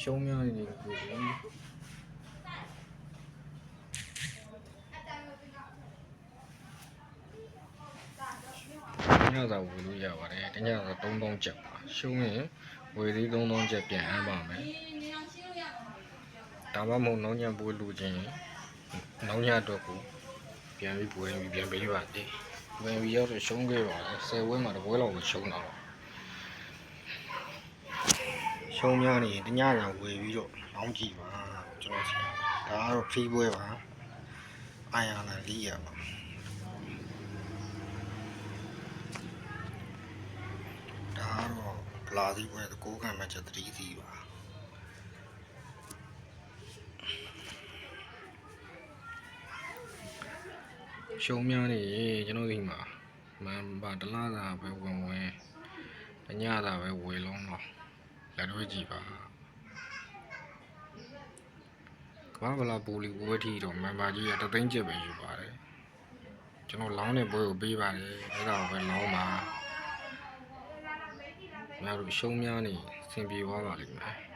ရှုံးများနေကိုကြီးညသာဝယ်လို့ရပါတယ်တညသာ3000ကျပ်ပါရှုံးရင်ဝယ်သေး3000ကျပ်ပြန်အမ်းပါမယ်ဒါမှမဟုတ်နောက်ညပွဲလူချင်းနောက်ညအတွက်ကိုပြန်ပြီးပွဲပြီးပြန်ပေးပါသေးဝင်ပြီးရောက်တော့ရှုံးခဲ့ပါတယ်10ဝဲမှာတစ်ပွဲလောက်ကိုရှုံးတာရှုံးများနေတညသာဝယ်ပြီးတော့လောင်းကြည့်ပါကျွန်တော်စီဒါကတော့ဖီးပွဲပါအာရလာလီရပါဒါကတော့ပလာသီးပွဲကိုခံမှချက်3စီပါရှုံးများနေကျွန်တော်ဒီမှာမန်ပါတလားသာပဲဝင်တညသာပဲဝယ်လုံးတော့လက်တွေ့ကြည့်ပါကမ္ဘာဗလာပူလီပွဲထီတော့မန်ပါကြီးက3သိန်းကျပ်ပဲယူပါတယ်ကျွန်တော်လောင်းတဲ့ပွဲကိုပေးပါတယ်အဲ့ဒါကိုပဲလောင်းပါများတို့ရှုံးများနေအဆင်ပြေသွားပါလိမ့်မယ်